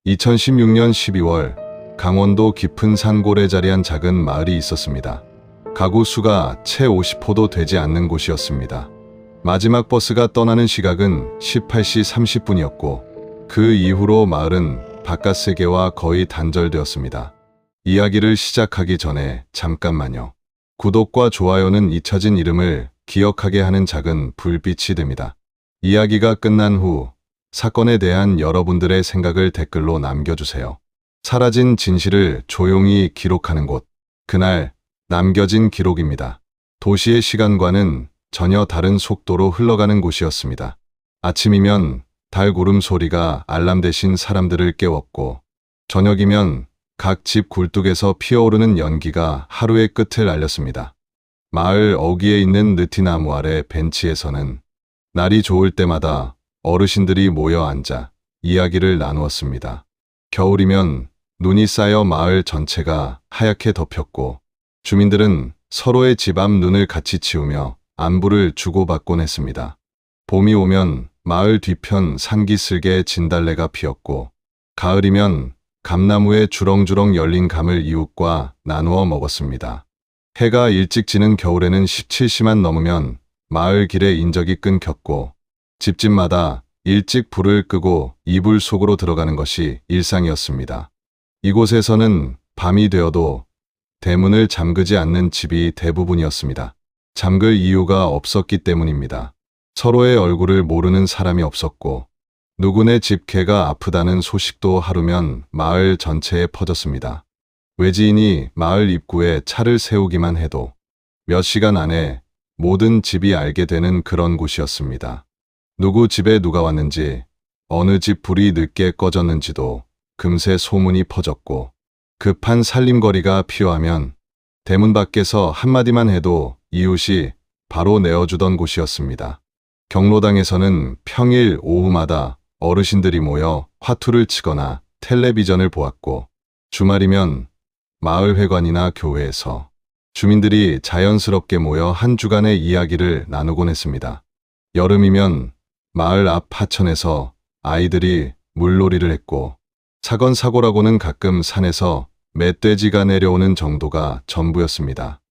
2016년 12월 강원도 깊은 산골에 자리한 작은 마을이 있었습니다. 가구 수가 채 50호도 되지 않는 곳이었습니다. 마지막 버스가 떠나는 시각은 18시 30분이었고 그 이후로 마을은 바깥 세계와 거의 단절되었습니다. 이야기를 시작하기 전에 잠깐만요. 구독과 좋아요는 잊혀진 이름을 기억하게 하는 작은 불빛이 됩니다. 이야기가 끝난 후 사건에 대한 여러분들의 생각을 댓글로 남겨주세요. 사라진 진실을 조용히 기록하는 곳. 그날 남겨진 기록입니다. 도시의 시간과는 전혀 다른 속도로 흘러가는 곳이었습니다. 아침이면 달 구름 소리가 알람 대신 사람들을 깨웠고, 저녁이면 각 집 굴뚝에서 피어오르는 연기가 하루의 끝을 알렸습니다. 마을 어귀에 있는 느티나무 아래 벤치에서는 날이 좋을 때마다 어르신들이 모여 앉아 이야기를 나누었습니다. 겨울이면 눈이 쌓여 마을 전체가 하얗게 덮였고, 주민들은 서로의 집 앞 눈을 같이 치우며 안부를 주고받곤 했습니다. 봄이 오면 마을 뒤편 산기슭에 진달래가 피었고, 가을이면 감나무에 주렁주렁 열린 감을 이웃과 나누어 먹었습니다. 해가 일찍 지는 겨울에는 17시만 넘으면 마을 길에 인적이 끊겼고, 집집마다 일찍 불을 끄고 이불 속으로 들어가는 것이 일상이었습니다. 이곳에서는 밤이 되어도 대문을 잠그지 않는 집이 대부분이었습니다. 잠글 이유가 없었기 때문입니다. 서로의 얼굴을 모르는 사람이 없었고, 누구네 집 개가 아프다는 소식도 하루면 마을 전체에 퍼졌습니다. 외지인이 마을 입구에 차를 세우기만 해도 몇 시간 안에 모든 집이 알게 되는 그런 곳이었습니다. 누구 집에 누가 왔는지, 어느 집 불이 늦게 꺼졌는지도 금세 소문이 퍼졌고, 급한 살림거리가 필요하면 대문 밖에서 한마디만 해도 이웃이 바로 내어주던 곳이었습니다. 경로당에서는 평일 오후마다 어르신들이 모여 화투를 치거나 텔레비전을 보았고, 주말이면 마을 회관이나 교회에서 주민들이 자연스럽게 모여 한 주간의 이야기를 나누곤 했습니다. 여름이면 마을 앞 하천에서 아이들이 물놀이를 했고, 사건사고라고는 가끔 산에서 멧돼지가 내려오는 정도가 전부였습니다.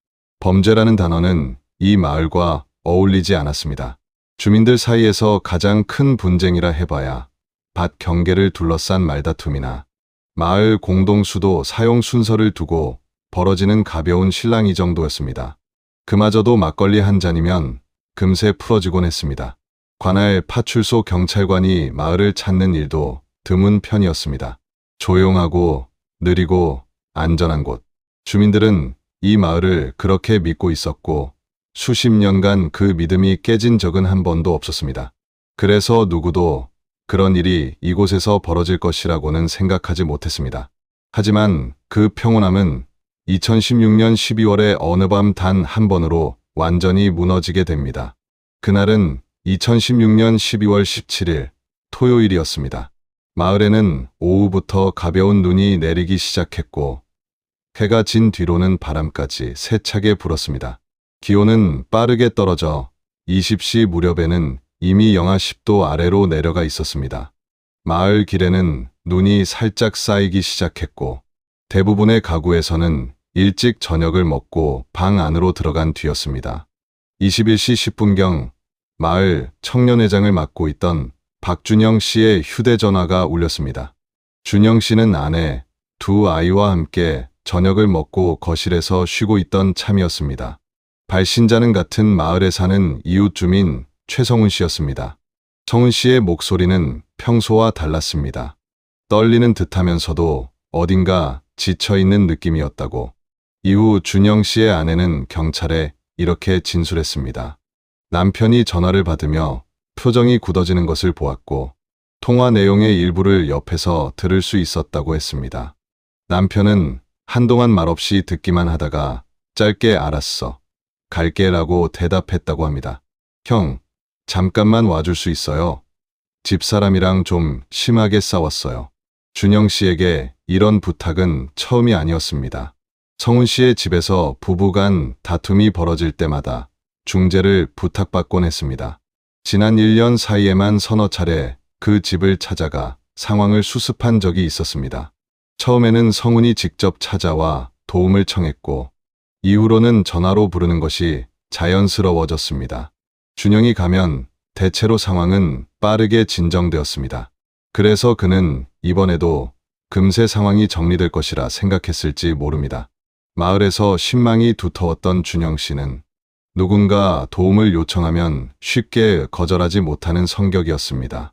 범죄라는 단어는 이 마을과 어울리지 않았습니다. 주민들 사이에서 가장 큰 분쟁이라 해봐야 밭 경계를 둘러싼 말다툼이나 마을 공동수도 사용 순서를 두고 벌어지는 가벼운 실랑이 정도였습니다. 그마저도 막걸리 한 잔이면 금세 풀어지곤 했습니다. 관할 파출소 경찰관이 마을을 찾는 일도 드문 편이었습니다. 조용하고 느리고 안전한 곳. 주민들은 이 마을을 그렇게 믿고 있었고, 수십 년간 그 믿음이 깨진 적은 한 번도 없었습니다. 그래서 누구도 그런 일이 이곳에서 벌어질 것이라고는 생각하지 못했습니다. 하지만 그 평온함은 2016년 12월에 어느 밤 단 한 번으로 완전히 무너지게 됩니다. 그날은 2016년 12월 17일 토요일이었습니다. 마을에는 오후부터 가벼운 눈이 내리기 시작했고, 해가 진 뒤로는 바람까지 세차게 불었습니다. 기온은 빠르게 떨어져 20시 무렵에는 이미 영하 10도 아래로 내려가 있었습니다. 마을 길에는 눈이 살짝 쌓이기 시작했고, 대부분의 가구에서는 일찍 저녁을 먹고 방 안으로 들어간 뒤였습니다. 21시 10분경 마을 청년회장을 맡고 있던 박준영 씨의 휴대전화가 울렸습니다. 준영 씨는 아내, 두 아이와 함께 저녁을 먹고 거실에서 쉬고 있던 참이었습니다. 발신자는 같은 마을에 사는 이웃 주민 최성훈 씨였습니다. 성훈 씨의 목소리는 평소와 달랐습니다. 떨리는 듯하면서도 어딘가 지쳐있는 느낌이었다고. 이후 준영 씨의 아내는 경찰에 이렇게 진술했습니다. 남편이 전화를 받으며 표정이 굳어지는 것을 보았고, 통화 내용의 일부를 옆에서 들을 수 있었다고 했습니다. 남편은 한동안 말없이 듣기만 하다가 짧게 알았어, 갈게라고 대답했다고 합니다. 형, 잠깐만 와줄 수 있어요? 집사람이랑 좀 심하게 싸웠어요. 준영 씨에게 이런 부탁은 처음이 아니었습니다. 성훈 씨의 집에서 부부간 다툼이 벌어질 때마다 중재를 부탁받곤 했습니다. 지난 1년 사이에만 서너 차례 그 집을 찾아가 상황을 수습한 적이 있었습니다. 처음에는 성훈이 직접 찾아와 도움을 청했고, 이후로는 전화로 부르는 것이 자연스러워졌습니다. 준영이 가면 대체로 상황은 빠르게 진정되었습니다. 그래서 그는 이번에도 금세 상황이 정리될 것이라 생각했을지 모릅니다. 마을에서 신망이 두터웠던 준영 씨는 누군가 도움을 요청하면 쉽게 거절하지 못하는 성격이었습니다.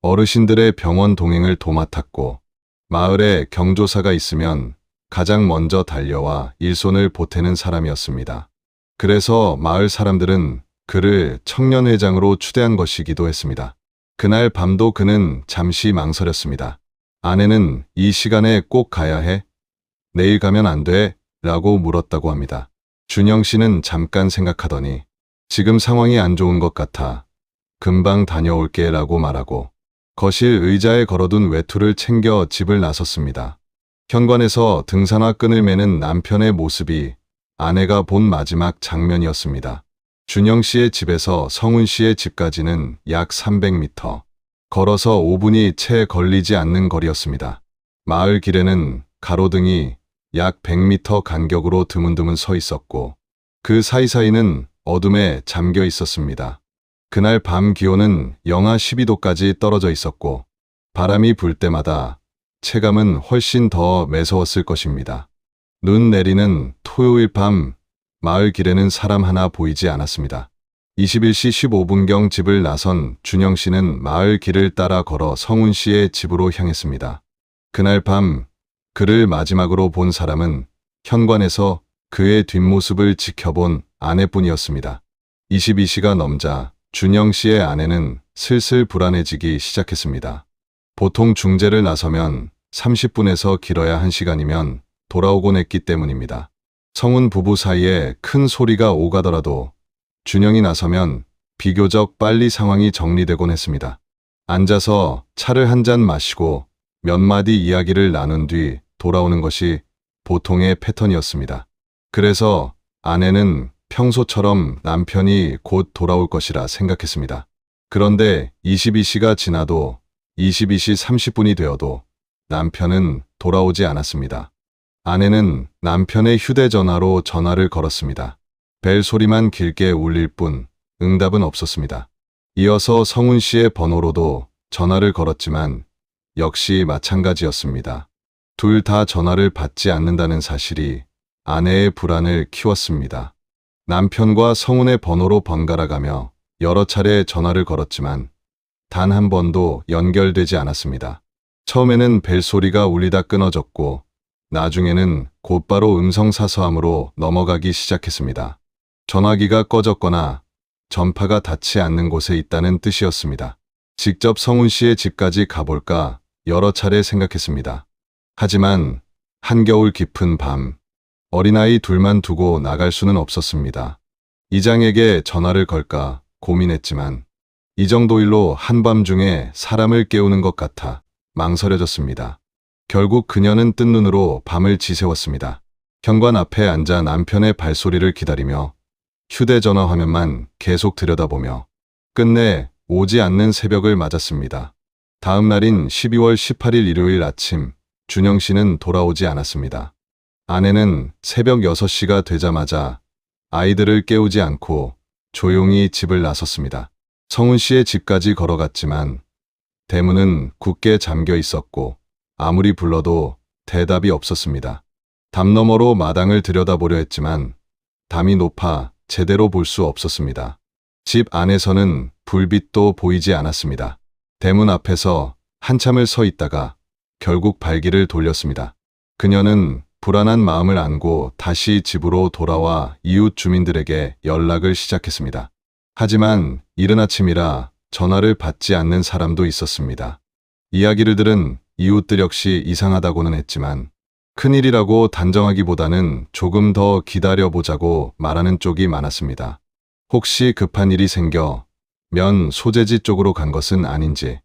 어르신들의 병원 동행을 도맡았고, 마을에 경조사가 있으면 가장 먼저 달려와 일손을 보태는 사람이었습니다. 그래서 마을 사람들은 그를 청년회장으로 추대한 것이기도 했습니다. 그날 밤도 그는 잠시 망설였습니다. 아내는 이 시간에 꼭 가야 해? 내일 가면 안 돼? 라고 물었다고 합니다. 준영 씨는 잠깐 생각하더니 지금 상황이 안 좋은 것 같아. 금방 다녀올게 라고 말하고 거실 의자에 걸어둔 외투를 챙겨 집을 나섰습니다. 현관에서 등산화 끈을 매는 남편의 모습이 아내가 본 마지막 장면이었습니다. 준영 씨의 집에서 성훈 씨의 집까지는 약 300m. 걸어서 5분이 채 걸리지 않는 거리였습니다. 마을 길에는 가로등이 약 100m 간격으로 드문드문 서 있었고, 그 사이사이는 어둠에 잠겨 있었습니다. 그날 밤 기온은 영하 12도까지 떨어져 있었고, 바람이 불 때마다 체감은 훨씬 더 매서웠을 것입니다. 눈 내리는 토요일 밤, 마을 길에는 사람 하나 보이지 않았습니다. 21시 15분경 집을 나선 준영 씨는 마을 길을 따라 걸어 성훈 씨의 집으로 향했습니다. 그날 밤 그를 마지막으로 본 사람은 현관에서 그의 뒷모습을 지켜본 아내뿐이었습니다. 22시가 넘자 준영 씨의 아내는 슬슬 불안해지기 시작했습니다. 보통 중재를 나서면 30분에서 길어야 1시간이면 돌아오곤 했기 때문입니다. 성훈 부부 사이에 큰 소리가 오가더라도 준영이 나서면 비교적 빨리 상황이 정리되곤 했습니다. 앉아서 차를 한 잔 마시고 몇 마디 이야기를 나눈 뒤 돌아오는 것이 보통의 패턴이었습니다. 그래서 아내는 평소처럼 남편이 곧 돌아올 것이라 생각했습니다. 그런데 22시가 지나도 22시 30분이 되어도 남편은 돌아오지 않았습니다. 아내는 남편의 휴대전화로 전화를 걸었습니다. 벨 소리만 길게 울릴 뿐 응답은 없었습니다. 이어서 성훈 씨의 번호로도 전화를 걸었지만 역시 마찬가지였습니다. 둘 다 전화를 받지 않는다는 사실이 아내의 불안을 키웠습니다. 남편과 성훈의 번호로 번갈아 가며 여러 차례 전화를 걸었지만 단 한 번도 연결되지 않았습니다. 처음에는 벨 소리가 울리다 끊어졌고 나중에는 곧바로 음성사서함으로 넘어가기 시작했습니다. 전화기가 꺼졌거나 전파가 닿지 않는 곳에 있다는 뜻이었습니다. 직접 성훈 씨의 집까지 가볼까 여러 차례 생각했습니다. 하지만 한겨울 깊은 밤, 어린아이 둘만 두고 나갈 수는 없었습니다. 이장에게 전화를 걸까 고민했지만 이 정도 일로 한밤중에 사람을 깨우는 것 같아 망설여졌습니다. 결국 그녀는 뜬 눈으로 밤을 지새웠습니다. 현관 앞에 앉아 남편의 발소리를 기다리며 휴대전화 화면만 계속 들여다보며 끝내 오지 않는 새벽을 맞았습니다. 다음 날인 12월 18일 일요일 아침, 준영 씨는 돌아오지 않았습니다. 아내는 새벽 6시가 되자마자 아이들을 깨우지 않고 조용히 집을 나섰습니다. 성훈 씨의 집까지 걸어갔지만 대문은 굳게 잠겨 있었고 아무리 불러도 대답이 없었습니다. 담 너머로 마당을 들여다보려 했지만 담이 높아 제대로 볼 수 없었습니다. 집 안에서는 불빛도 보이지 않았습니다. 대문 앞에서 한참을 서 있다가 결국 발길을 돌렸습니다. 그녀는 불안한 마음을 안고 다시 집으로 돌아와 이웃 주민들에게 연락을 시작했습니다. 하지만 이른 아침이라 전화를 받지 않는 사람도 있었습니다. 이야기를 들은 이웃들 역시 이상하다고는 했지만 큰일이라고 단정하기보다는 조금 더 기다려보자고 말하는 쪽이 많았습니다. 혹시 급한 일이 생겨 면 소재지 쪽으로 간 것은 아닌지,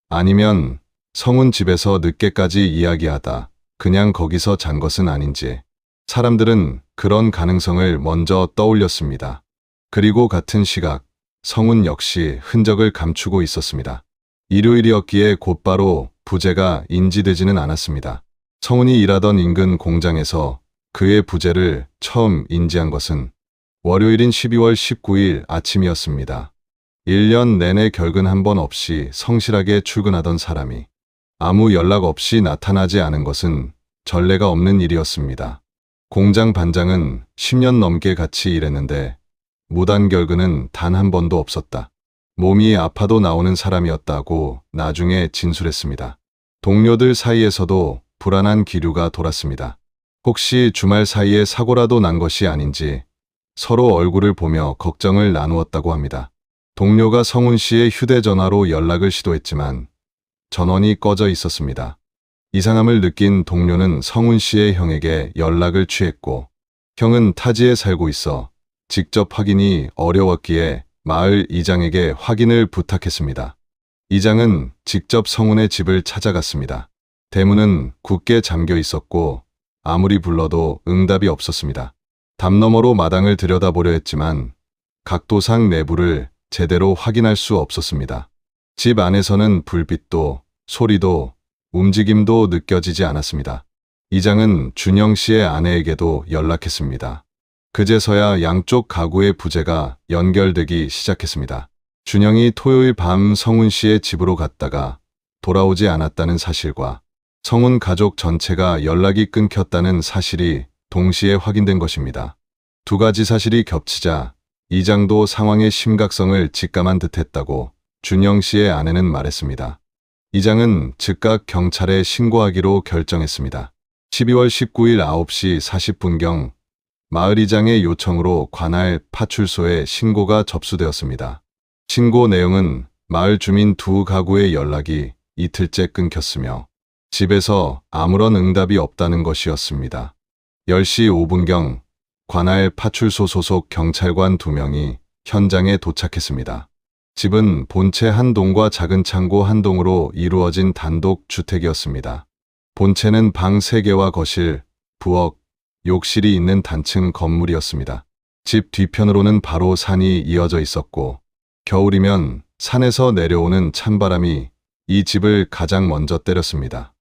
아니면 성훈 집에서 늦게까지 이야기하다 그냥 거기서 잔 것은 아닌지, 사람들은 그런 가능성을 먼저 떠올렸습니다. 그리고 같은 시각, 성훈 역시 흔적을 감추고 있었습니다. 일요일이었기에 곧바로 부재가 인지되지는 않았습니다. 성훈이 일하던 인근 공장에서 그의 부재를 처음 인지한 것은 월요일인 12월 19일 아침이었습니다. 1년 내내 결근 한 번 없이 성실하게 출근하던 사람이 아무 연락 없이 나타나지 않은 것은 전례가 없는 일이었습니다. 공장 반장은 10년 넘게 같이 일했는데 무단 결근은 단 한 번도 없었다. 몸이 아파도 나오는 사람이었다고 나중에 진술했습니다. 동료들 사이에서도 불안한 기류가 돌았습니다. 혹시 주말 사이에 사고라도 난 것이 아닌지 서로 얼굴을 보며 걱정을 나누었다고 합니다. 동료가 성훈 씨의 휴대전화로 연락을 시도했지만 전원이 꺼져 있었습니다. 이상함을 느낀 동료는 성훈 씨의 형에게 연락을 취했고 형은 타지에 살고 있어 직접 확인이 어려웠기에 마을 이장에게 확인을 부탁했습니다. 이장은 직접 성훈의 집을 찾아갔습니다. 대문은 굳게 잠겨 있었고 아무리 불러도 응답이 없었습니다. 담 너머로 마당을 들여다보려 했지만 각도상 내부를 제대로 확인할 수 없었습니다. 집 안에서는 불빛도 소리도 움직임도 느껴지지 않았습니다. 이장은 준영 씨의 아내에게도 연락했습니다. 그제서야 양쪽 가구의 부재가 연결되기 시작했습니다. 준영이 토요일 밤 성훈 씨의 집으로 갔다가 돌아오지 않았다는 사실과 성훈 가족 전체가 연락이 끊겼다는 사실이 동시에 확인된 것입니다. 두 가지 사실이 겹치자 이장도 상황의 심각성을 직감한 듯했다고 준영 씨의 아내는 말했습니다. 이장은 즉각 경찰에 신고하기로 결정했습니다. 12월 19일 9시 40분경 마을이장의 요청으로 관할 파출소에 신고가 접수되었습니다. 신고 내용은 마을 주민 두 가구의 연락이 이틀째 끊겼으며 집에서 아무런 응답이 없다는 것이었습니다. 10시 5분경 관할 파출소 소속 경찰관 2명이 현장에 도착했습니다. 집은 본체 한 동과 작은 창고 한 동으로 이루어진 단독 주택이었습니다. 본체는 방 3개와 거실, 부엌, 욕실이 있는 단층 건물이었습니다. 집 뒤편으로는 바로 산이 이어져 있었고 겨울이면 산에서 내려오는 찬바람이 이 집을 가장 먼저 때렸습니다.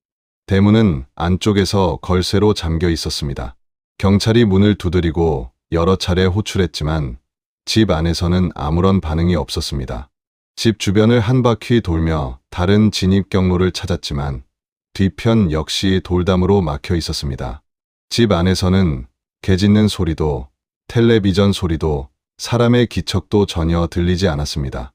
대문은 안쪽에서 걸쇠로 잠겨 있었습니다. 경찰이 문을 두드리고 여러 차례 호출했지만 집 안에서는 아무런 반응이 없었습니다. 집 주변을 한 바퀴 돌며 다른 진입 경로를 찾았지만 뒤편 역시 돌담으로 막혀 있었습니다. 집 안에서는 개 짖는 소리도 텔레비전 소리도 사람의 기척도 전혀 들리지 않았습니다.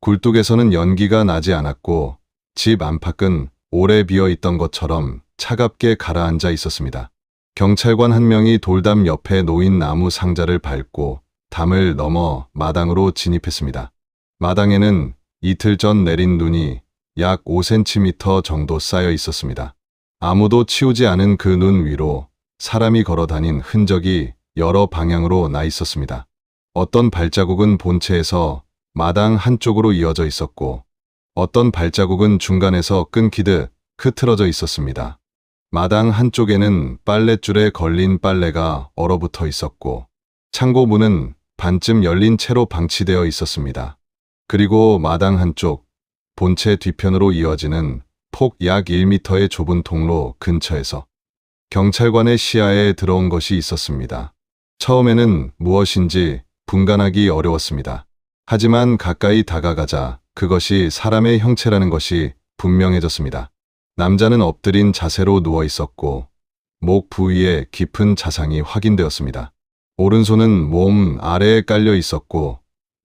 굴뚝에서는 연기가 나지 않았고 집 안팎은 오래 비어 있던 것처럼 차갑게 가라앉아 있었습니다. 경찰관 한 명이 돌담 옆에 놓인 나무 상자를 밟고 담을 넘어 마당으로 진입했습니다. 마당에는 이틀 전 내린 눈이 약 5cm 정도 쌓여 있었습니다. 아무도 치우지 않은 그 눈 위로 사람이 걸어 다닌 흔적이 여러 방향으로 나 있었습니다. 어떤 발자국은 본체에서 마당 한쪽으로 이어져 있었고 어떤 발자국은 중간에서 끊기듯 흐트러져 있었습니다. 마당 한쪽에는 빨랫줄에 걸린 빨래가 얼어붙어 있었고 창고 문은 반쯤 열린 채로 방치되어 있었습니다. 그리고 마당 한쪽, 본체 뒤편으로 이어지는 폭 약 1m의 좁은 통로 근처에서 경찰관의 시야에 들어온 것이 있었습니다. 처음에는 무엇인지 분간하기 어려웠습니다. 하지만 가까이 다가가자 그것이 사람의 형체라는 것이 분명해졌습니다. 남자는 엎드린 자세로 누워 있었고 목 부위에 깊은 자상이 확인되었습니다. 오른손은 몸 아래에 깔려 있었고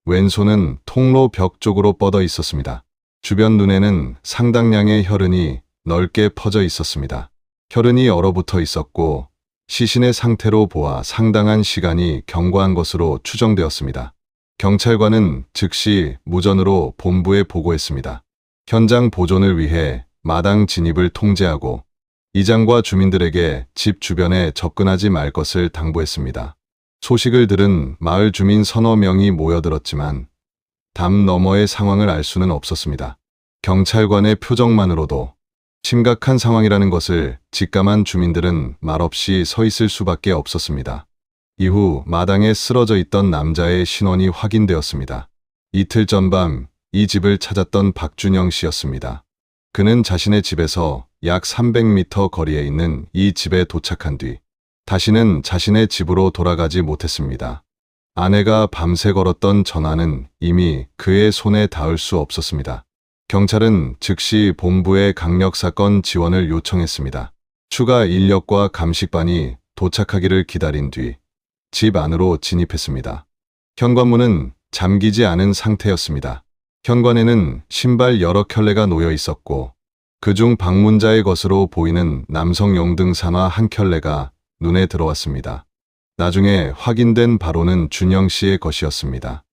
왼손은 통로 벽 쪽으로 뻗어 있었습니다. 주변 눈에는 상당량의 혈흔이 넓게 퍼져 있었습니다. 혈흔이 얼어붙어 있었고 시신의 상태로 보아 상당한 시간이 경과한 것으로 추정되었습니다. 경찰관은 즉시 무전으로 본부에 보고했습니다. 현장 보존을 위해 마당 진입을 통제하고 이장과 주민들에게 집 주변에 접근하지 말 것을 당부했습니다. 소식을 들은 마을 주민 서너 명이 모여들었지만 담 너머의 상황을 알 수는 없었습니다. 경찰관의 표정만으로도 심각한 상황이라는 것을 직감한 주민들은 말없이 서 있을 수밖에 없었습니다. 이후 마당에 쓰러져 있던 남자의 신원이 확인되었습니다. 이틀 전 밤 이 집을 찾았던 박준영 씨였습니다. 그는 자신의 집에서 약 300m 거리에 있는 이 집에 도착한 뒤 다시는 자신의 집으로 돌아가지 못했습니다. 아내가 밤새 걸었던 전화는 이미 그의 손에 닿을 수 없었습니다. 경찰은 즉시 본부에 강력사건 지원을 요청했습니다. 추가 인력과 감식반이 도착하기를 기다린 뒤 집 안으로 진입했습니다. 현관문은 잠기지 않은 상태였습니다. 현관에는 신발 여러 켤레가 놓여 있었고 그중 방문자의 것으로 보이는 남성용 등산화 한 켤레가 눈에 들어왔습니다. 나중에 확인된 바로는 준영 씨의 것이었습니다.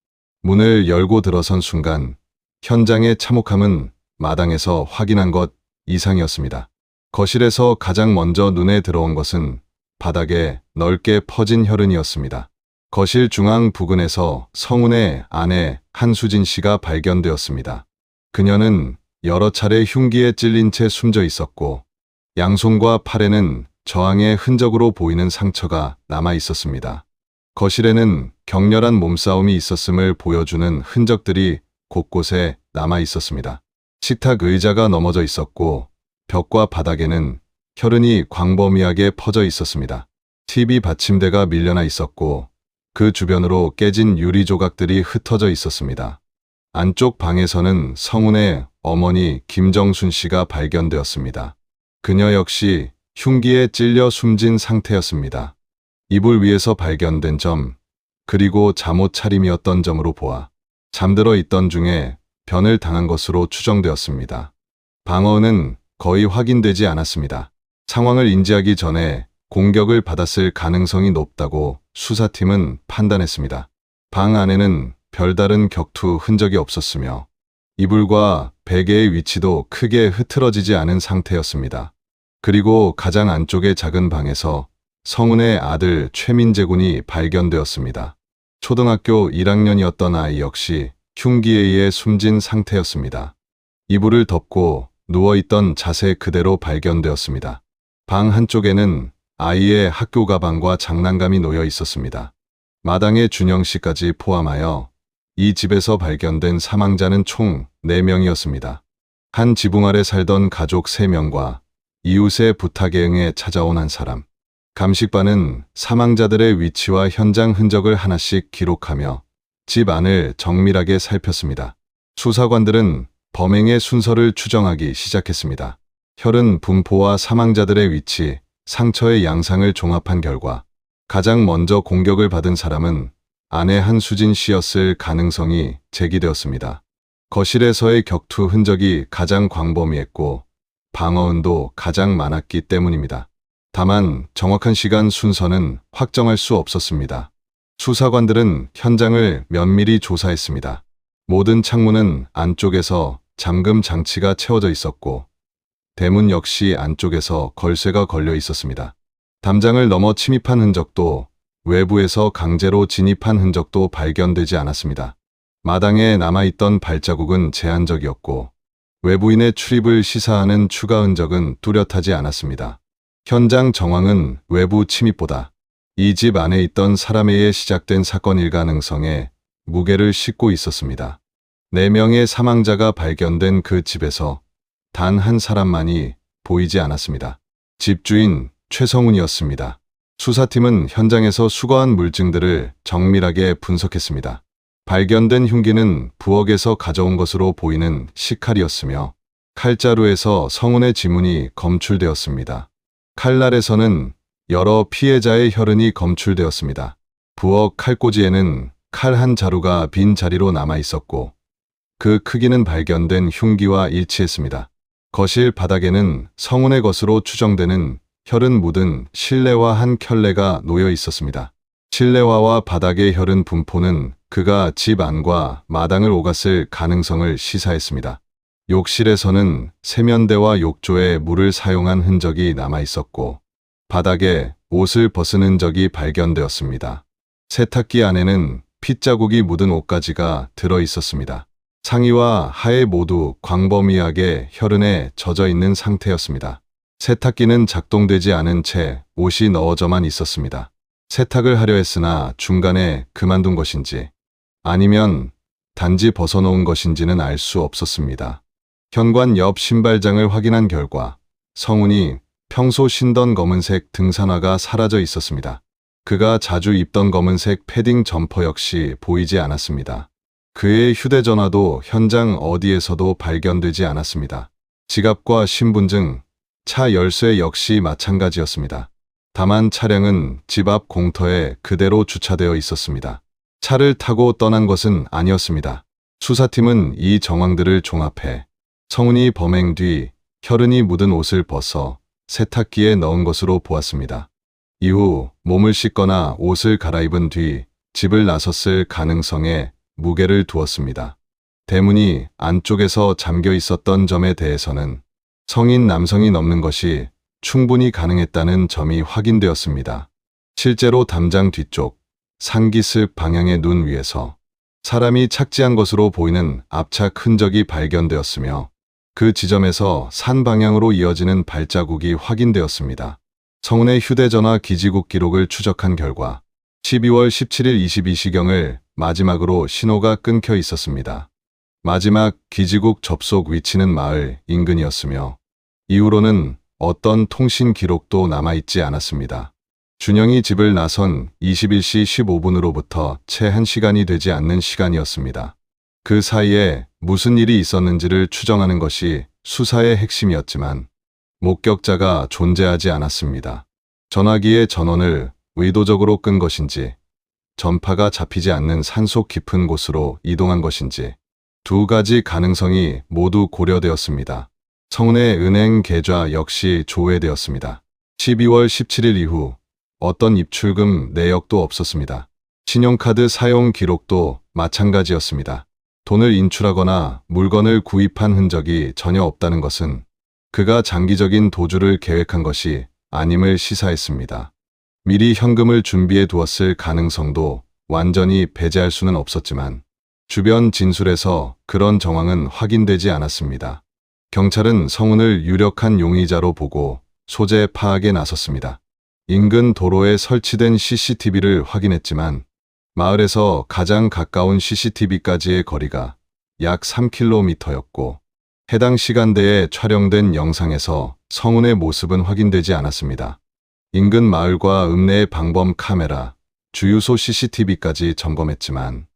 문을 열고 들어선 순간 현장의 참혹함은 마당에서 확인한 것 이상이었습니다. 거실에서 가장 먼저 눈에 들어온 것은 바닥에 넓게 퍼진 혈흔이었습니다. 거실 중앙 부근에서 성운의 아내 한수진 씨가 발견되었습니다. 그녀는 여러 차례 흉기에 찔린 채 숨져 있었고 양손과 팔에는 저항의 흔적으로 보이는 상처가 남아 있었습니다. 거실에는 격렬한 몸싸움이 있었음을 보여주는 흔적들이 곳곳에 남아 있었습니다. 식탁 의자가 넘어져 있었고 벽과 바닥에는 혈흔이 광범위하게 퍼져 있었습니다. TV 받침대가 밀려나 있었고 그 주변으로 깨진 유리 조각들이 흩어져 있었습니다. 안쪽 방에서는 성운의 어머니 김정순 씨가 발견되었습니다. 그녀 역시 흉기에 찔려 숨진 상태였습니다. 이불 위에서 발견된 점, 그리고 잠옷 차림이었던 점으로 보아 잠들어 있던 중에 변을 당한 것으로 추정되었습니다. 방어는 거의 확인되지 않았습니다. 상황을 인지하기 전에 공격을 받았을 가능성이 높다고 수사팀은 판단했습니다. 방 안에는 별다른 격투 흔적이 없었으며 이불과 베개의 위치도 크게 흐트러지지 않은 상태였습니다. 그리고 가장 안쪽의 작은 방에서 성운의 아들 최민재 군이 발견되었습니다. 초등학교 1학년이었던 아이 역시 흉기에 의해 숨진 상태였습니다. 이불을 덮고 누워있던 자세 그대로 발견되었습니다. 방 한쪽에는 아이의 학교 가방과 장난감이 놓여 있었습니다. 마당의 준영 씨까지 포함하여 이 집에서 발견된 사망자는 총 4명이었습니다. 한 지붕 아래 살던 가족 3명과 이웃의 부탁에 응해 찾아온 한 사람. 감식반은 사망자들의 위치와 현장 흔적을 하나씩 기록하며 집 안을 정밀하게 살폈습니다. 수사관들은 범행의 순서를 추정하기 시작했습니다. 혈흔 분포와 사망자들의 위치, 상처의 양상을 종합한 결과 가장 먼저 공격을 받은 사람은 아내 한수진 씨였을 가능성이 제기되었습니다. 거실에서의 격투 흔적이 가장 광범위했고 방어운도 가장 많았기 때문입니다. 다만 정확한 시간 순서는 확정할 수 없었습니다. 수사관들은 현장을 면밀히 조사했습니다. 모든 창문은 안쪽에서 잠금 장치가 채워져 있었고 대문 역시 안쪽에서 걸쇠가 걸려 있었습니다. 담장을 넘어 침입한 흔적도 외부에서 강제로 진입한 흔적도 발견되지 않았습니다. 마당에 남아있던 발자국은 제한적이었고 외부인의 출입을 시사하는 추가 흔적은 뚜렷하지 않았습니다. 현장 정황은 외부 침입보다 이 집 안에 있던 사람에 의해 시작된 사건일 가능성에 무게를 싣고 있었습니다. 4명의 사망자가 발견된 그 집에서 단 한 사람만이 보이지 않았습니다. 집주인 최성운이었습니다. 수사팀은 현장에서 수거한 물증들을 정밀하게 분석했습니다. 발견된 흉기는 부엌에서 가져온 것으로 보이는 식칼이었으며 칼자루에서 성운의 지문이 검출되었습니다. 칼날에서는 여러 피해자의 혈흔이 검출되었습니다. 부엌 칼꽂이에는 칼 한 자루가 빈 자리로 남아 있었고 그 크기는 발견된 흉기와 일치했습니다. 거실 바닥에는 성운의 것으로 추정되는 혈흔 묻은 실내화 한 켤레가 놓여 있었습니다. 실내화와 바닥의 혈흔 분포는 그가 집 안과 마당을 오갔을 가능성을 시사했습니다. 욕실에서는 세면대와 욕조에 물을 사용한 흔적이 남아 있었고 바닥에 옷을 벗은 흔적이 발견되었습니다. 세탁기 안에는 핏자국이 묻은 옷가지가 들어 있었습니다. 상의와 하의 모두 광범위하게 혈흔에 젖어 있는 상태였습니다. 세탁기는 작동되지 않은 채 옷이 넣어져만 있었습니다. 세탁을 하려 했으나 중간에 그만둔 것인지 아니면 단지 벗어놓은 것인지는 알 수 없었습니다. 현관 옆 신발장을 확인한 결과 성훈이 평소 신던 검은색 등산화가 사라져 있었습니다. 그가 자주 입던 검은색 패딩 점퍼 역시 보이지 않았습니다. 그의 휴대전화도 현장 어디에서도 발견되지 않았습니다. 지갑과 신분증, 차 열쇠 역시 마찬가지였습니다. 다만 차량은 집 앞 공터에 그대로 주차되어 있었습니다. 차를 타고 떠난 것은 아니었습니다. 수사팀은 이 정황들을 종합해 성훈이 범행 뒤 혈흔이 묻은 옷을 벗어 세탁기에 넣은 것으로 보았습니다. 이후 몸을 씻거나 옷을 갈아입은 뒤 집을 나섰을 가능성에 무게를 두었습니다. 대문이 안쪽에서 잠겨 있었던 점에 대해서는 성인 남성이 넘는 것이 충분히 가능했다는 점이 확인되었습니다. 실제로 담장 뒤쪽 상기습 방향의 눈 위에서 사람이 착지한 것으로 보이는 압착 흔적이 발견되었으며 그 지점에서 산 방향으로 이어지는 발자국이 확인되었습니다. 성훈의 휴대전화 기지국 기록을 추적한 결과 12월 17일 22시경을 마지막으로 신호가 끊겨 있었습니다. 마지막 기지국 접속 위치는 마을 인근이었으며 이후로는 어떤 통신 기록도 남아있지 않았습니다. 준영이 집을 나선 21시 15분으로부터 채 1시간이 되지 않는 시간이었습니다. 그 사이에 무슨 일이 있었는지를 추정하는 것이 수사의 핵심이었지만 목격자가 존재하지 않았습니다. 전화기의 전원을 의도적으로 끈 것인지, 전파가 잡히지 않는 산속 깊은 곳으로 이동한 것인지 두 가지 가능성이 모두 고려되었습니다. 성훈의 은행 계좌 역시 조회되었습니다. 12월 17일 이후 어떤 입출금 내역도 없었습니다. 신용카드 사용 기록도 마찬가지였습니다. 돈을 인출하거나 물건을 구입한 흔적이 전혀 없다는 것은 그가 장기적인 도주를 계획한 것이 아님을 시사했습니다. 미리 현금을 준비해 두었을 가능성도 완전히 배제할 수는 없었지만 주변 진술에서 그런 정황은 확인되지 않았습니다. 경찰은 성훈을 유력한 용의자로 보고 소재 파악에 나섰습니다. 인근 도로에 설치된 CCTV를 확인했지만 마을에서 가장 가까운 CCTV까지의 거리가 약 3km였고 해당 시간대에 촬영된 영상에서 성훈의 모습은 확인되지 않았습니다. 인근 마을과 읍내의 방범 카메라, 주유소 CCTV까지 점검했지만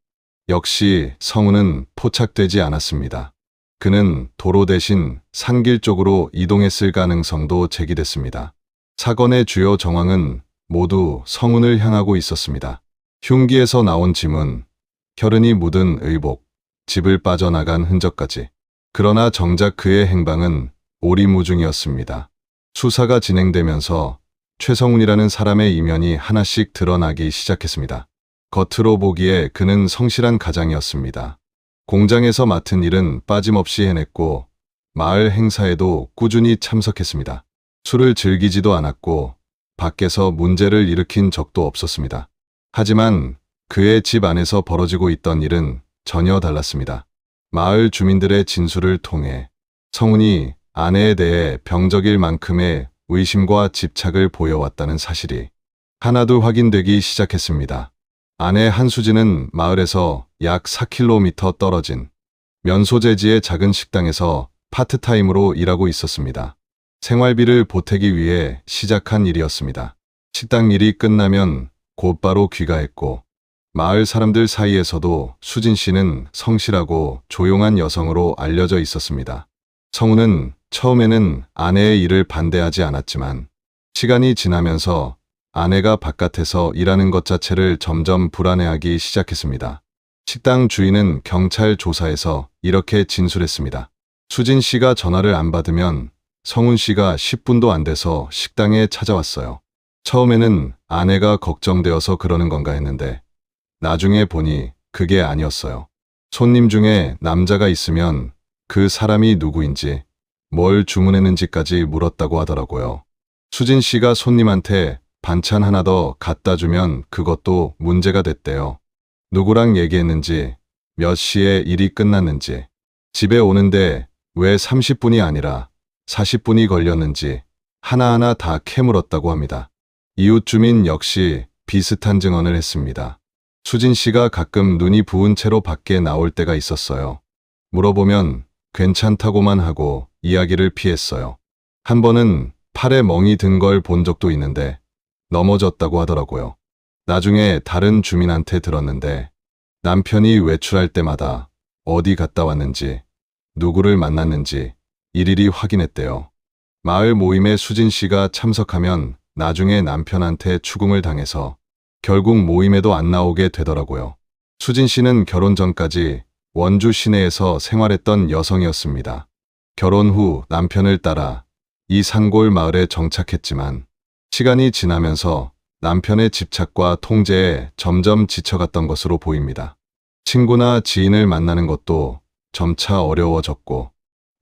역시 성훈은 포착되지 않았습니다. 그는 도로 대신 산길 쪽으로 이동했을 가능성도 제기됐습니다. 사건의 주요 정황은 모두 성훈을 향하고 있었습니다. 흉기에서 나온 지문, 혈흔이 묻은 의복, 집을 빠져나간 흔적까지. 그러나 정작 그의 행방은 오리무중이었습니다. 수사가 진행되면서 최성훈이라는 사람의 이면이 하나씩 드러나기 시작했습니다. 겉으로 보기에 그는 성실한 가장이었습니다. 공장에서 맡은 일은 빠짐없이 해냈고 마을 행사에도 꾸준히 참석했습니다. 술을 즐기지도 않았고 밖에서 문제를 일으킨 적도 없었습니다. 하지만 그의 집 안에서 벌어지고 있던 일은 전혀 달랐습니다. 마을 주민들의 진술을 통해 성훈이 아내에 대해 병적일 만큼의 의심과 집착을 보여왔다는 사실이 하나둘 확인되기 시작했습니다. 아내 한수진은 마을에서 약 4km 떨어진 면소재지의 작은 식당에서 파트타임으로 일하고 있었습니다. 생활비를 보태기 위해 시작한 일이었습니다. 식당 일이 끝나면 곧바로 귀가했고 마을 사람들 사이에서도 수진 씨는 성실하고 조용한 여성으로 알려져 있었습니다. 성훈은 처음에는 아내의 일을 반대하지 않았지만 시간이 지나면서 아내가 바깥에서 일하는 것 자체를 점점 불안해하기 시작했습니다. 식당 주인은 경찰 조사에서 이렇게 진술했습니다. 수진 씨가 전화를 안 받으면 성훈 씨가 10분도 안 돼서 식당에 찾아왔어요. 처음에는 아내가 걱정되어서 그러는 건가 했는데 나중에 보니 그게 아니었어요. 손님 중에 남자가 있으면 그 사람이 누구인지 뭘 주문했는지까지 물었다고 하더라고요. 수진 씨가 손님한테 반찬 하나 더 갖다 주면 그것도 문제가 됐대요. 누구랑 얘기했는지, 몇 시에 일이 끝났는지, 집에 오는데 왜 30분이 아니라 40분이 걸렸는지 하나하나 다 캐물었다고 합니다. 이웃 주민 역시 비슷한 증언을 했습니다. 수진 씨가 가끔 눈이 부은 채로 밖에 나올 때가 있었어요. 물어보면 괜찮다고만 하고 이야기를 피했어요. 한 번은 팔에 멍이 든 걸 본 적도 있는데 넘어졌다고 하더라고요. 나중에 다른 주민한테 들었는데 남편이 외출할 때마다 어디 갔다 왔는지, 누구를 만났는지 일일이 확인했대요. 마을 모임에 수진 씨가 참석하면 나중에 남편한테 추궁을 당해서 결국 모임에도 안 나오게 되더라고요. 수진 씨는 결혼 전까지 원주 시내에서 생활했던 여성이었습니다. 결혼 후 남편을 따라 이 산골 마을에 정착했지만 시간이 지나면서 남편의 집착과 통제에 점점 지쳐갔던 것으로 보입니다. 친구나 지인을 만나는 것도 점차 어려워졌고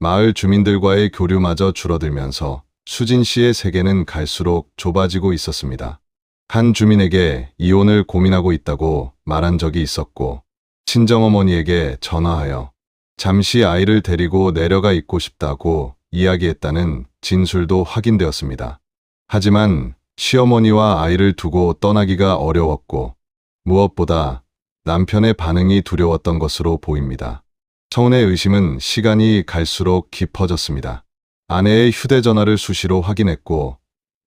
마을 주민들과의 교류마저 줄어들면서 수진 씨의 세계는 갈수록 좁아지고 있었습니다. 한 주민에게 이혼을 고민하고 있다고 말한 적이 있었고 친정어머니에게 전화하여 잠시 아이를 데리고 내려가 있고 싶다고 이야기했다는 진술도 확인되었습니다. 하지만 시어머니와 아이를 두고 떠나기가 어려웠고 무엇보다 남편의 반응이 두려웠던 것으로 보입니다. 성은의 의심은 시간이 갈수록 깊어졌습니다. 아내의 휴대전화를 수시로 확인했고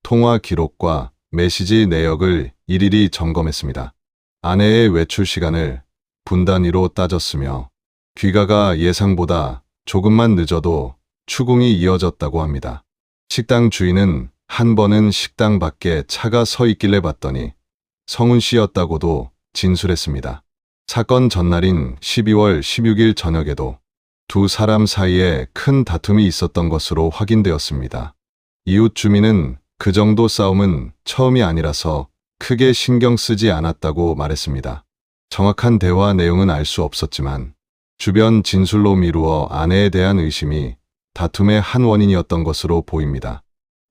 통화 기록과 메시지 내역을 일일이 점검했습니다. 아내의 외출 시간을 분 단위로 따졌으며 귀가가 예상보다 조금만 늦어도 추궁이 이어졌다고 합니다. 식당 주인은 한 번은 식당 밖에 차가 서 있길래 봤더니 성훈 씨였다고도 진술했습니다. 사건 전날인 12월 16일 저녁에도 두 사람 사이에 큰 다툼이 있었던 것으로 확인되었습니다. 이웃 주민은 그 정도 싸움은 처음이 아니라서 크게 신경 쓰지 않았다고 말했습니다. 정확한 대화 내용은 알 수 없었지만 주변 진술로 미루어 아내에 대한 의심이 다툼의 한 원인이었던 것으로 보입니다.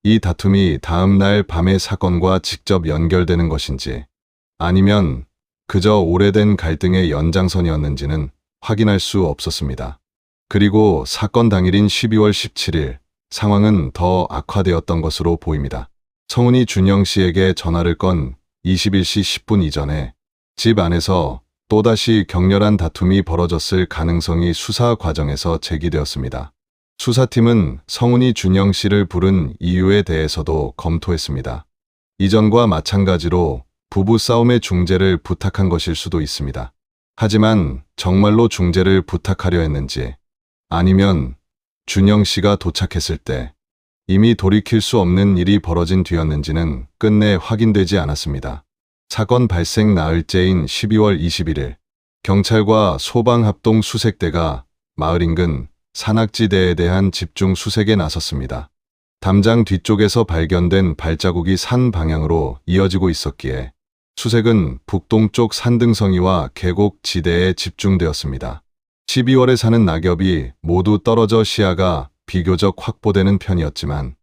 이 다툼이 다음 날 밤의 사건과 직접 연결되는 것인지 아니면 그저 오래된 갈등의 연장선이었는지는 확인할 수 없었습니다. 그리고 사건 당일인 12월 17일 상황은 더 악화되었던 것으로 보입니다. 성훈이 준영 씨에게 전화를 건 21시 10분 이전에 집 안에서 또다시 격렬한 다툼이 벌어졌을 가능성이 수사 과정에서 제기되었습니다. 수사팀은 성훈이 준영 씨를 부른 이유에 대해서도 검토했습니다. 이전과 마찬가지로 부부 싸움의 중재를 부탁한 것일 수도 있습니다. 하지만 정말로 중재를 부탁하려 했는지 아니면 준영 씨가 도착했을 때 이미 돌이킬 수 없는 일이 벌어진 뒤였는지는 끝내 확인되지 않았습니다. 사건 발생 나흘째인 12월 21일 경찰과 소방합동 수색대가 마을 인근 산악지대에 대한 집중 수색에 나섰습니다. 담장 뒤쪽에서 발견된 발자국이 산 방향으로 이어지고 있었기에 수색은 북동쪽 산등성이와 계곡 지대에 집중되었습니다. 12월에 사는 낙엽이 모두 떨어져 시야가 비교적 확보되는 편이었지만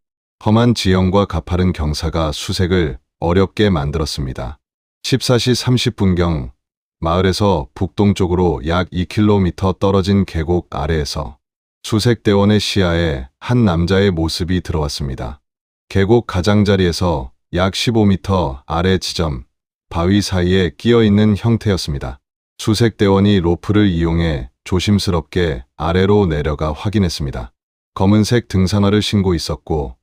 험한 지형과 가파른 경사가 수색을 어렵게 만들었습니다. 14시 30분경 마을에서 북동쪽으로 약 2km 떨어진 계곡 아래에서 수색대원의 시야에 한 남자의 모습이 들어왔습니다. 계곡 가장자리에서 약 15m 아래 지점 바위 사이에 끼어 있는 형태였습니다. 수색대원이 로프를 이용해 조심스럽게 아래로 내려가 확인했습니다. 검은색 등산화를 신고 있었고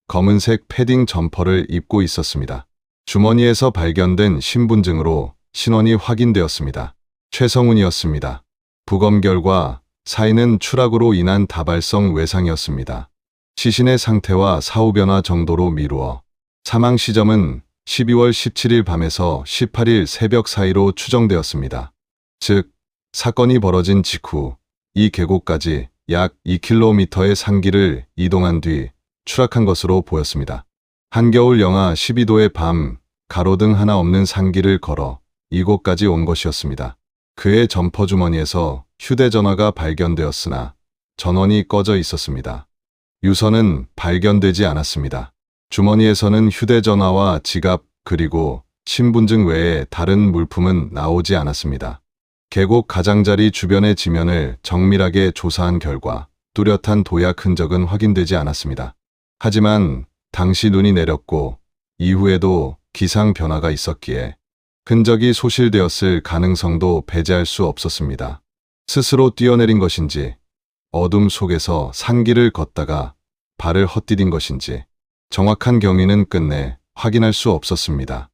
검은색 패딩 점퍼를 입고 있었습니다. 주머니에서 발견된 신분증으로 신원이 확인되었습니다. 최성훈이었습니다. 부검 결과 사인은 추락으로 인한 다발성 외상이었습니다. 시신의 상태와 사후 변화 정도로 미루어 사망 시점은 12월 17일 밤에서 18일 새벽 사이로 추정되었습니다. 즉, 사건이 벌어진 직후 이 계곡까지 약 2km의 산길을 이동한 뒤 추락한 것으로 보였습니다. 한겨울 영하 12도의 밤 가로등 하나 없는 산길을 걸어 이곳까지 온 것이었습니다. 그의 점퍼 주머니에서 휴대전화가 발견되었으나 전원이 꺼져 있었습니다. 유서는 발견되지 않았습니다. 주머니에서는 휴대전화와 지갑 그리고 신분증 외에 다른 물품은 나오지 않았습니다. 계곡 가장자리 주변의 지면을 정밀하게 조사한 결과 뚜렷한 도약 흔적은 확인되지 않았습니다. 하지만 당시 눈이 내렸고 이후에도 기상 변화가 있었기에 흔적이 소실되었을 가능성도 배제할 수 없었습니다. 스스로 뛰어내린 것인지 어둠 속에서 산길을 걷다가 발을 헛디딘 것인지 정확한 경위는 끝내 확인할 수 없었습니다.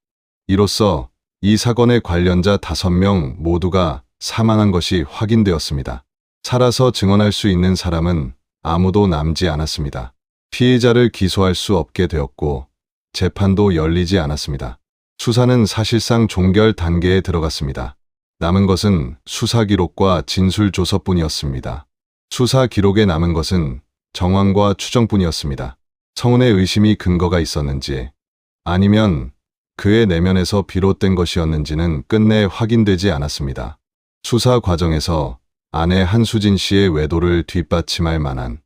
이로써 이 사건의 관련자 5명 모두가 사망한 것이 확인되었습니다. 살아서 증언할 수 있는 사람은 아무도 남지 않았습니다. 피해자를 기소할 수 없게 되었고 재판도 열리지 않았습니다. 수사는 사실상 종결 단계에 들어갔습니다. 남은 것은 수사 기록과 진술 조서뿐이었습니다. 수사 기록에 남은 것은 정황과 추정뿐이었습니다. 성운의 의심이 근거가 있었는지 아니면 그의 내면에서 비롯된 것이었는지는 끝내 확인되지 않았습니다. 수사 과정에서 아내 한수진 씨의 외도를 뒷받침할 만한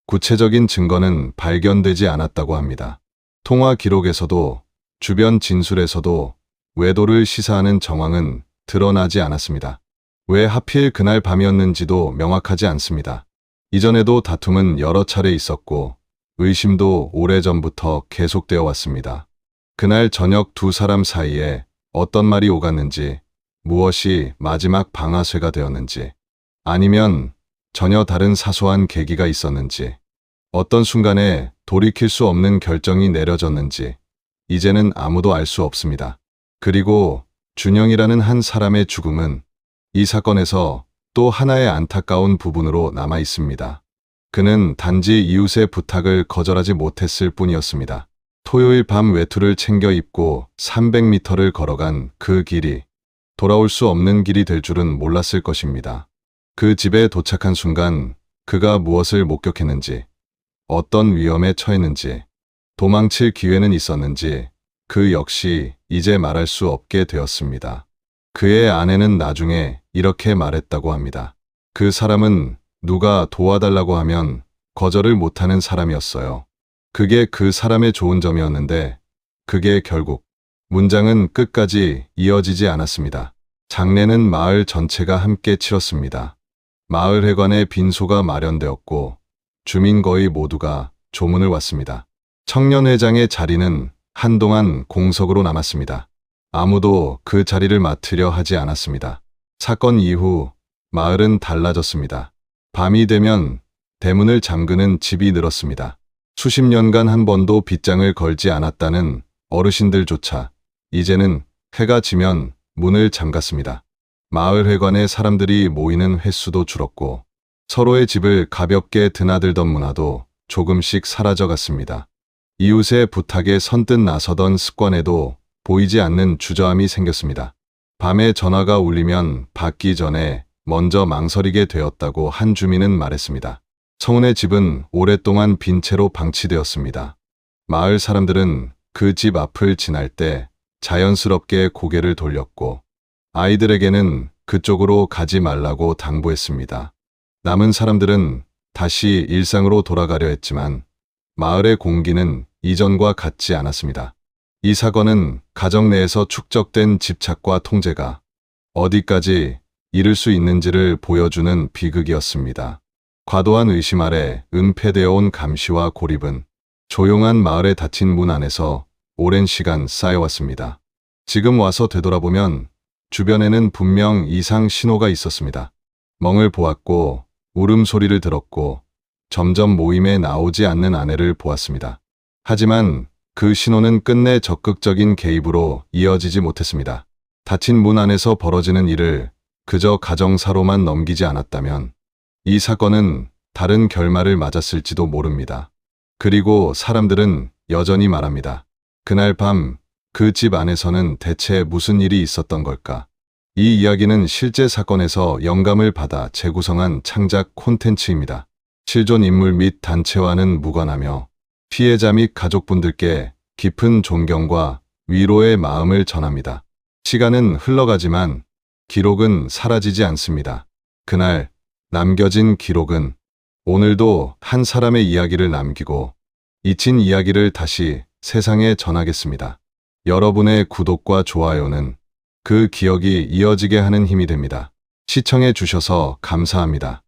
구체적인 증거는 발견되지 않았다고 합니다. 통화 기록에서도 주변 진술에서도 외도를 시사하는 정황은 드러나지 않았습니다. 왜 하필 그날 밤이었는지도 명확하지 않습니다. 이전에도 다툼은 여러 차례 있었고 의심도 오래전부터 계속되어 왔습니다. 그날 저녁 두 사람 사이에 어떤 말이 오갔는지, 무엇이 마지막 방아쇠가 되었는지, 아니면 전혀 다른 사소한 계기가 있었는지, 어떤 순간에 돌이킬 수 없는 결정이 내려졌는지 이제는 아무도 알 수 없습니다. 그리고 준영이라는 한 사람의 죽음은 이 사건에서 또 하나의 안타까운 부분으로 남아 있습니다. 그는 단지 이웃의 부탁을 거절하지 못했을 뿐이었습니다. 토요일 밤 외투를 챙겨 입고 300m를 걸어간 그 길이 돌아올 수 없는 길이 될 줄은 몰랐을 것입니다. 그 집에 도착한 순간 그가 무엇을 목격했는지, 어떤 위험에 처했는지, 도망칠 기회는 있었는지 그 역시 이제 말할 수 없게 되었습니다. 그의 아내는 나중에 이렇게 말했다고 합니다. 그 사람은 누가 도와달라고 하면 거절을 못하는 사람이었어요. 그게 그 사람의 좋은 점이었는데 그게 결국 문장은 끝까지 이어지지 않았습니다. 장례는 마을 전체가 함께 치렀습니다. 마을 회관에 빈소가 마련되었고 주민 거의 모두가 조문을 왔습니다. 청년회장의 자리는 한동안 공석으로 남았습니다. 아무도 그 자리를 맡으려 하지 않았습니다. 사건 이후 마을은 달라졌습니다. 밤이 되면 대문을 잠그는 집이 늘었습니다. 수십 년간 한 번도 빗장을 걸지 않았다는 어르신들조차 이제는 해가 지면 문을 잠갔습니다. 마을 회관에 사람들이 모이는 횟수도 줄었고 서로의 집을 가볍게 드나들던 문화도 조금씩 사라져갔습니다. 이웃의 부탁에 선뜻 나서던 습관에도 보이지 않는 주저함이 생겼습니다. 밤에 전화가 울리면 받기 전에 먼저 망설이게 되었다고 한 주민은 말했습니다. 성운의 집은 오랫동안 빈 채로 방치되었습니다. 마을 사람들은 그 집 앞을 지날 때 자연스럽게 고개를 돌렸고 아이들에게는 그쪽으로 가지 말라고 당부했습니다. 남은 사람들은 다시 일상으로 돌아가려 했지만 마을의 공기는 이전과 같지 않았습니다. 이 사건은 가정 내에서 축적된 집착과 통제가 어디까지 이를 수 있는지를 보여주는 비극이었습니다. 과도한 의심 아래 은폐되어 온 감시와 고립은 조용한 마을의 닫힌 문 안에서 오랜 시간 쌓여왔습니다. 지금 와서 되돌아보면 주변에는 분명 이상 신호가 있었습니다. 멍을 보았고 울음소리를 들었고 점점 모임에 나오지 않는 아내를 보았습니다. 하지만 그 신호는 끝내 적극적인 개입으로 이어지지 못했습니다. 닫힌 문 안에서 벌어지는 일을 그저 가정사로만 넘기지 않았다면 이 사건은 다른 결말을 맞았을지도 모릅니다. 그리고 사람들은 여전히 말합니다. 그날 밤 그 집 안에서는 대체 무슨 일이 있었던 걸까? 이 이야기는 실제 사건에서 영감을 받아 재구성한 창작 콘텐츠입니다. 실존 인물 및 단체와는 무관하며 피해자 및 가족분들께 깊은 존경과 위로의 마음을 전합니다. 시간은 흘러가지만 기록은 사라지지 않습니다. 그날 남겨진 기록은 오늘도 한 사람의 이야기를 남기고 잊힌 이야기를 다시 세상에 전하겠습니다. 여러분의 구독과 좋아요는 그 기억이 이어지게 하는 힘이 됩니다. 시청해 주셔서 감사합니다.